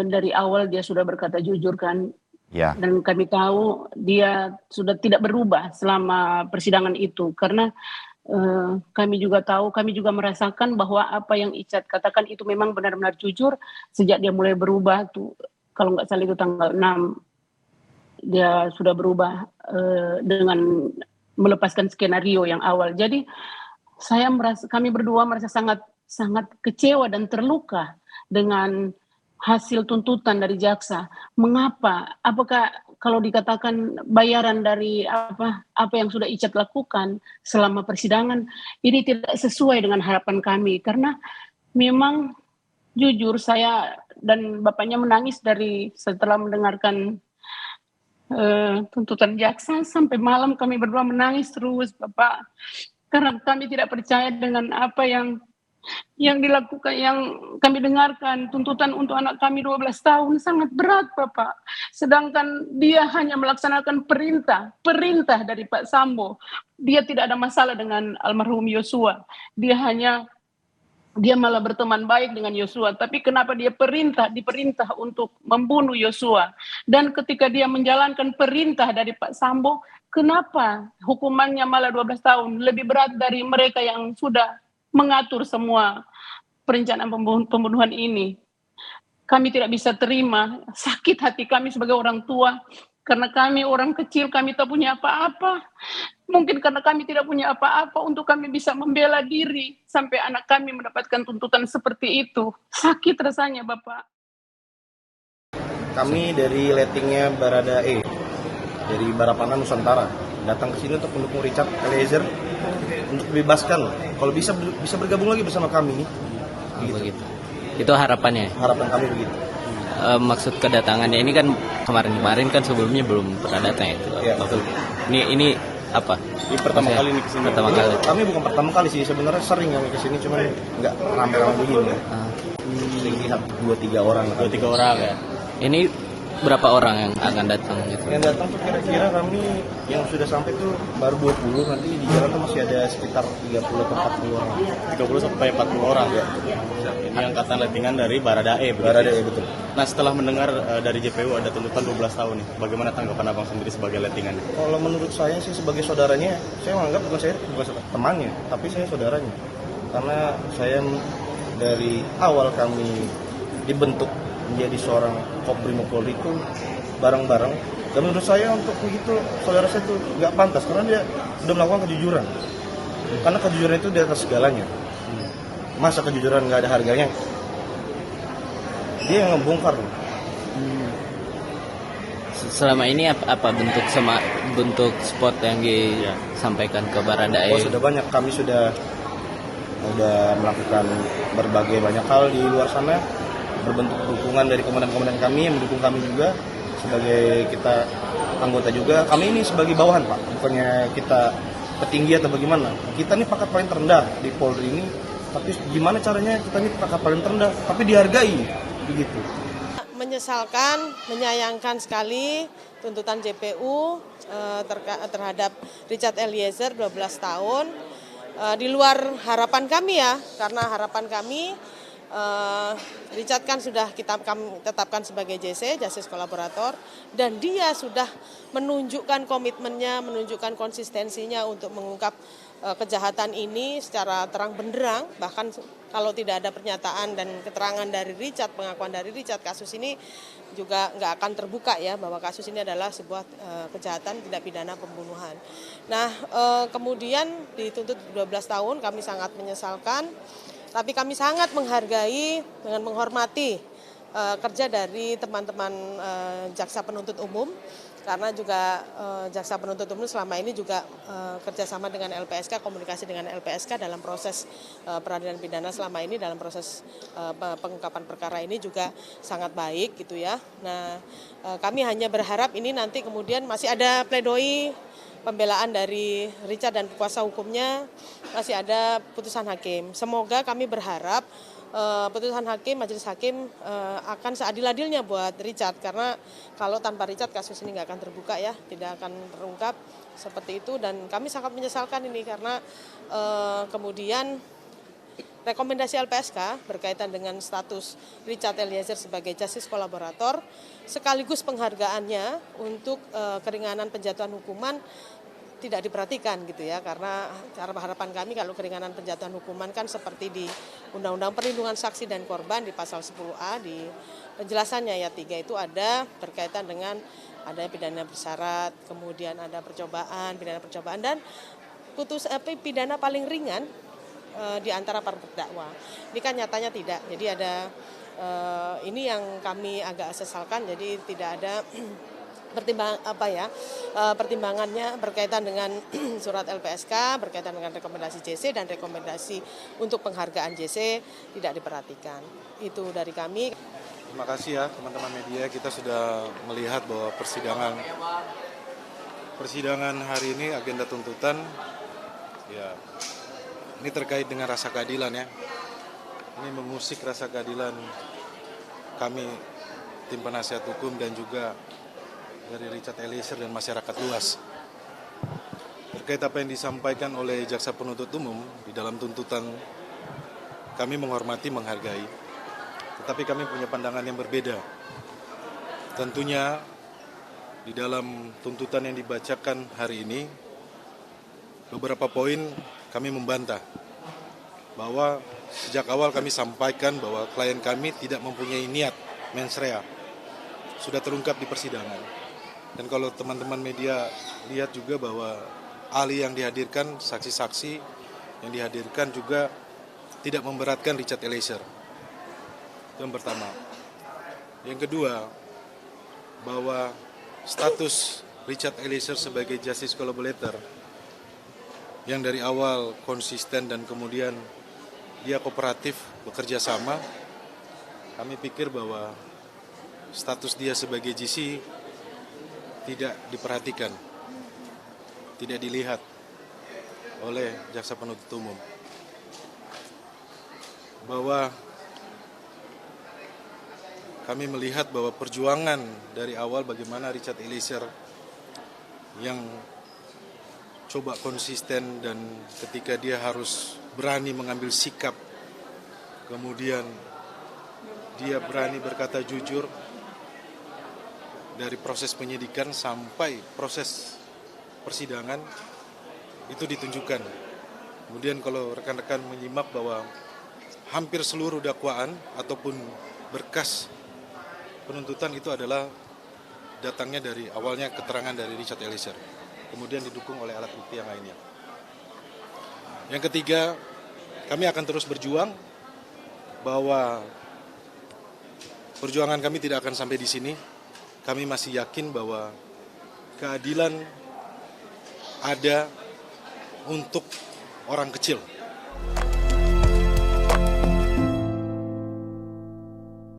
dari awal dia sudah berkata jujur kan, Ya, dan kami tahu dia sudah tidak berubah selama persidangan itu karena kami juga tahu, kami juga merasakan bahwa apa yang Icat katakan itu memang benar-benar jujur sejak dia mulai berubah tuh, kalau nggak salah itu tanggal 6 dia sudah berubah dengan melepaskan skenario yang awal. Jadi kami berdua merasa sangat sangat kecewa dan terluka dengan hasil tuntutan dari jaksa. Mengapa? Apakah kalau dikatakan bayaran dari apa yang sudah Icat lakukan selama persidangan ini tidak sesuai dengan harapan kami karena memang jujur saya dan bapaknya menangis dari setelah mendengarkan tuntutan jaksa sampai malam kami berdua menangis terus Bapak karena kami tidak percaya dengan apa yang dilakukan, yang kami dengarkan. Tuntutan untuk anak kami 12 tahun sangat berat Bapak, sedangkan dia hanya melaksanakan perintah dari Pak Sambo. Dia tidak ada masalah dengan almarhum Yosua, dia malah berteman baik dengan Yosua, tapi kenapa dia diperintah untuk membunuh Yosua? Dan ketika dia menjalankan perintah dari Pak Sambo, kenapa hukumannya malah 12 tahun? Lebih berat dari mereka yang sudah mengatur semua perencanaan pembunuhan ini. Kami tidak bisa terima, sakit hati kami sebagai orang tua, karena kami orang kecil, kami tak punya apa-apa. Mungkin karena kami tidak punya apa-apa untuk kami bisa membela diri sampai anak kami mendapatkan tuntutan seperti itu. Sakit rasanya, Bapak. Kami dari lettingnya Baradae, dari Barapana Nusantara, datang ke sini untuk mendukung Richard Eliezer untuk dibebaskan. Kalau bisa bergabung lagi bersama kami. Begitu. Itu harapannya. Harapan kami begitu. Maksud kedatangannya ini kan kemarin kan sebelumnya belum pernah datang itu. Ya. Ini apa? Ini pertama kali ini kesini. Pertama kali. Kami bukan pertama kali sih, sebenarnya sering kami kesini, cuman nggak rame-rame begini. Lihat 2-3 orang. 2-3 orang ya. Ini berapa orang yang akan datang gitu? Yang datang tuh kira-kira kami yang sudah sampai tuh baru 20, nanti di jalan tuh masih ada sekitar 30 atau 40 orang. 30 sampai 40 orang ya. Ini angkatan lettingan dari Baradae. Baradae betul. Nah, setelah mendengar dari JPU ada tuntutan 12 tahun nih, bagaimana tanggapan Abang sendiri sebagai lettingan? Kalau menurut saya sih sebagai saudaranya, saya menganggap bukan temannya, tapi saya saudaranya. Karena saya dari awal kami dibentuk menjadi seorang Kopbrimob Polri itu bareng-bareng, dan menurut saya untuk begitu saudara saya itu nggak pantas karena dia sudah melakukan kejujuran. Karena kejujuran itu di atas segalanya. Masa kejujuran nggak ada harganya? Dia yang ngebongkar. Selama ini apa bentuk spot yang disampaikan ke Baradae? Oh, sudah banyak. Kami sudah melakukan berbagai banyak hal di luar sana, berbentuk dukungan dari komandan-komandan kami yang mendukung kami juga sebagai kita anggota juga. Kami ini sebagai bawahan Pak, bukannya kita petinggi atau bagaimana. Kita ini pangkat paling terendah di Polri ini, tapi gimana caranya kita ini pangkat paling terendah tapi dihargai begitu. Menyesalkan, menyayangkan sekali tuntutan JPU terhadap Richard Eliezer 12 tahun. Di luar harapan kami ya, karena harapan kami Richard kan sudah kami tetapkan sebagai JC, Justice Kolaborator, dan dia sudah menunjukkan komitmennya, menunjukkan konsistensinya untuk mengungkap kejahatan ini secara terang benderang. Bahkan kalau tidak ada pernyataan dan keterangan dari Richard, pengakuan dari Richard, kasus ini juga nggak akan terbuka ya, bahwa kasus ini adalah sebuah kejahatan tindak pidana pembunuhan. Nah, kemudian dituntut 12 tahun, kami sangat menyesalkan. Tapi kami sangat menghargai dengan menghormati kerja dari teman-teman jaksa penuntut umum, karena juga jaksa penuntut umum selama ini juga kerjasama dengan LPSK, komunikasi dengan LPSK dalam proses peradilan pidana selama ini, dalam proses pengungkapan perkara ini juga sangat baik gitu ya. Nah, kami hanya berharap ini nanti kemudian masih ada pledoi pembelaan dari Richard dan kuasa hukumnya, masih ada putusan hakim. Semoga kami berharap putusan hakim, majelis hakim akan seadil-adilnya buat Richard, karena kalau tanpa Richard kasus ini nggak akan terbuka ya, tidak akan terungkap seperti itu. Dan kami sangat menyesalkan ini karena kemudian rekomendasi LPSK berkaitan dengan status Richard Eliezer sebagai justice kolaborator, sekaligus penghargaannya untuk keringanan penjatuhan hukuman tidak diperhatikan gitu ya, karena harapan kami kalau keringanan penjatuhan hukuman kan seperti di Undang-Undang Perlindungan Saksi dan Korban di pasal 10A di penjelasannya ayat 3 itu ada berkaitan dengan ada pidana bersyarat, kemudian ada pidana percobaan dan pidana paling ringan di antara para terdakwa. Ini kan nyatanya tidak. Jadi ada ini yang kami agak sesalkan, jadi tidak ada pertimbangannya berkaitan dengan surat LPSK, berkaitan dengan rekomendasi JC dan rekomendasi untuk penghargaan JC tidak diperhatikan. Itu dari kami. Terima kasih ya teman-teman media, kita sudah melihat bahwa persidangan hari ini agenda tuntutan ya ini terkait dengan rasa keadilan ya. Ini mengusik rasa keadilan kami tim penasihat hukum dan juga dari Richard Eliezer dan masyarakat luas. Terkait apa yang disampaikan oleh jaksa penuntut umum di dalam tuntutan, kami menghormati, menghargai, tetapi kami punya pandangan yang berbeda. Tentunya di dalam tuntutan yang dibacakan hari ini, beberapa poin kami membantah bahwa sejak awal kami sampaikan bahwa klien kami tidak mempunyai niat mens rea. Sudah terungkap di persidangan. Dan kalau teman-teman media lihat juga bahwa ahli yang dihadirkan, saksi-saksi yang dihadirkan juga tidak memberatkan Richard Eliezer. Itu yang pertama. Yang kedua, bahwa status Richard Eliezer sebagai justice collaborator yang dari awal konsisten dan kemudian dia kooperatif bekerja sama, kami pikir bahwa status dia sebagai GC tidak diperhatikan, tidak dilihat oleh jaksa penuntut umum. Bahwa kami melihat bahwa perjuangan dari awal bagaimana Richard Eliezer yang coba konsisten dan ketika dia harus berani mengambil sikap, kemudian dia berani berkata jujur, dari proses penyidikan sampai proses persidangan itu ditunjukkan. Kemudian kalau rekan-rekan menyimak bahwa hampir seluruh dakwaan ataupun berkas penuntutan itu adalah datangnya dari awalnya keterangan dari Richard Eliezer, kemudian didukung oleh alat bukti yang lainnya. Yang ketiga, kami akan terus berjuang bahwa perjuangan kami tidak akan sampai di sini. Kami masih yakin bahwa keadilan ada untuk orang kecil.